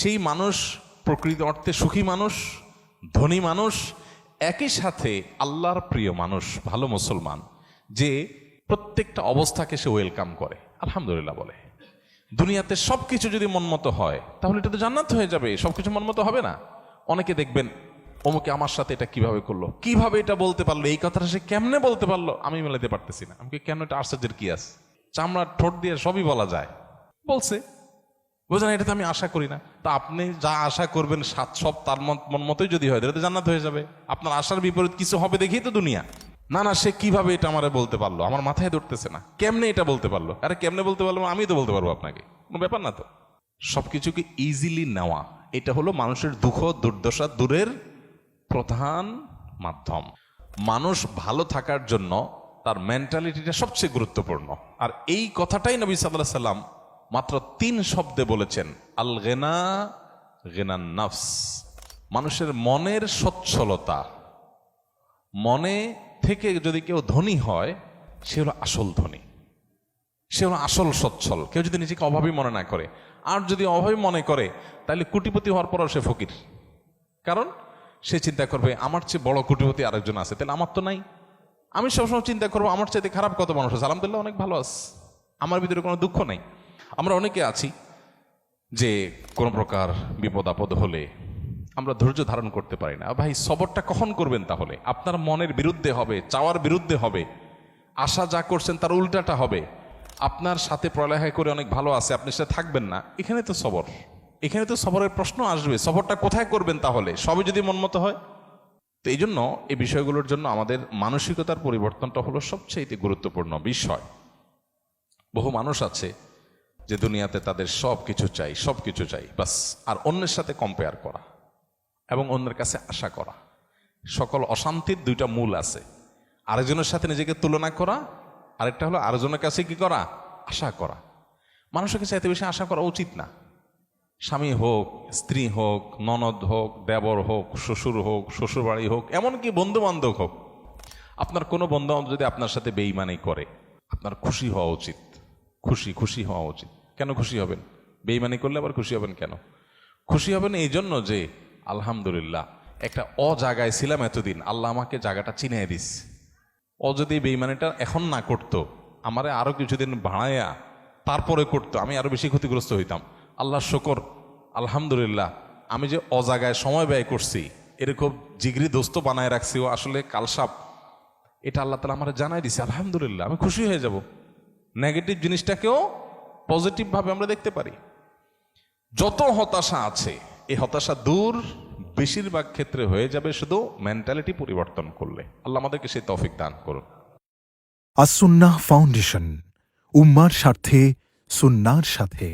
সেই মানুষ প্রকৃত অর্থে সুখী মানুষ, ধনী মানুষ, একই সাথে আল্লাহর প্রিয় মানুষ, ভালো মুসলমান, যে প্রত্যেকটা অবস্থাকে সে ওয়েলকাম করে, আলহামদুলিল্লাহ বলে। দুনিয়াতে সবকিছু যদি মনমতো হয় তাহলে এটা তো জান্নাত হয়ে যাবে। সবকিছু মনমতো হবে না। অনেকে দেখবেন অমুকে আমার সাথে এটা কিভাবে করলো, কিভাবে এটা বলতে পারলো, এই কথাটা সে কেমনে বলতে পারলো, আমি মেলাতে পারতেছি না। আমাকে কেন, এটা আশ্চর্যের কি আছে, চামড়া ঠোঁট দিয়ে সবই বলা যায়, বলছে, বোঝেন, এটা তো আমি আশা করি না। তা আপনি যা আশা করবেন সব তার মন মতোই যদি হয় তাহলে তো জান্নাত হয়ে যাবে। আপনার আশার বিপরীত কিছু হবে দেখেই তো দুনিয়া। না না, সে কিভাবে এটা আমারে বলতে পারলো, আমার মাথায় ধরতেছে না, কেমনে এটা বলতে পারলো। আরে কেমনে বলতে পারলো, আমি তো বলতে পারবো আপনাকে, কোনো ব্যাপার না তো। সবকিছুকে ইজিলি নেওয়া, এটা হলো মানুষের দুঃখ দুর্দশা দূরের প্রধান মাধ্যম। মানুষ ভালো থাকার জন্য তার মেন্টালিটিটা সবচেয়ে গুরুত্বপূর্ণ। আর এই কথাটাই নবী সাল্লাল্লাহু আলাইহি সাল্লাম মাত্র 3 শব্দে বলেছেন, আল গিনা গিনান নফস। মানুষের মনের সচ্ছলতা, মনে থেকে যদি কেউ ধনী হয় সে হলো আসল ধনী, সে হলো আসল সচ্ছল। কেউ যদি নিজেকে অভাবী মনে না করে, আর যদি অভাবী মনে করে তাহলে কোটিপতি হওয়ার পরও সে ফকির। কারণ সে চিন্তা করবে আমার চেয়ে বড় কোটিপতি আরেকজন আছে, তাহলে আমার তো নাই। আমি সবসময় চিন্তা করবো আমার চাইতে খারাপ কত মানুষ আছে, আলহামদুলিল্লাহ অনেক ভালো আছে, আমার ভিতরে কোনো দুঃখ নেই। আমরা অনেকে আছি যে কোনো প্রকার বিপদ আপদ হলে আমরা ধৈর্য ধারণ করতে পারি না। ভাই, সবরটা কখন করবেন? তাহলে আপনার মনের বিরুদ্ধে হবে, চাওয়ার বিরুদ্ধে হবে, আশা যা করছেন তার উল্টাটা হবে। আপনার সাথে পড়ালেখা করে অনেক ভালো আছে, আপনি সাথে থাকবেন না, এখানে তো সবর, এখানে তো সবরের প্রশ্ন আসবে। সবরটা কোথায় করবেন তাহলে, সবই যদি মনমতো হয়? তো এই জন্য এই বিষয়গুলোর জন্য আমাদের মানসিকতার পরিবর্তনটা হলো সবচেয়ে গুরুত্বপূর্ণ বিষয়। বহু মানুষ আছে যে দুনিয়াতে তাদের সব কিছু চাই বাস, আর অন্যের সাথে কম্পেয়ার করা এবং অন্যের কাছে আশা করা। সকল অশান্তির 2টা মূল আছে, আরেকজনের সাথে নিজেকে তুলনা করা, আরেকটা হলো আরেকজনের কাছে কি করা, আশা করা। মানুষের কাছে এত বেশি আশা করা উচিত না। স্বামী হোক, স্ত্রী হোক, ননদ হোক, দেবর হোক, শ্বশুর হোক, শ্বশুরবাড়ি হোক, এমনকি বন্ধু বান্ধব হোক, আপনার কোনো বন্ধু বান্ধব যদি আপনার সাথে বেঈমানি করে, আপনার খুশি হওয়া উচিত, খুশি হওয়া উচিত। কেন খুশি হবেন? বেঈমানি করলে আবার খুশি হবেন কেন? খুশি হবেন এই জন্য যে আলহামদুলিল্লাহ একটা জায়গায় ছিলাম এতদিন, আল্লাহ আমাকে জায়গাটা চিনিয়ে দিস। যদি বেঈমানিটা এখন না করতো, আমারে আরো কিছুদিন ভাড়াইয়া তারপরে করতো, আমি আরো বেশি ক্ষতিগ্রস্ত হইতাম। আল্লাহ শুকর, আলহামদুলিল্লাহ আমি যে জায়গায় সময় ব্যয় করছি, এরকম জিগরি দোস্ত বানায় রাখছি, ও আসলে কালসাপ, এটা আল্লাহ তাআলা আমার জানাই দিছে। আলহামদুলিল্লাহ, আমি খুশি হয়ে যাব। নেগেটিভ জিনিসটাকেও পজিটিভ ভাবে আমরা দেখতে পারি। যত হতাশা আছে, এই হতাশা দূর বেশিরভাগ ক্ষেত্রে হয়ে যাবে শুধু মেন্টালিটি পরিবর্তন করলে। আল্লাহ আমাদেরকে সেই তৌফিক দান করুন। আস-সুন্নাহ ফাউন্ডেশন, উম্মার স্বার্থে সুন্নাহর সাথে।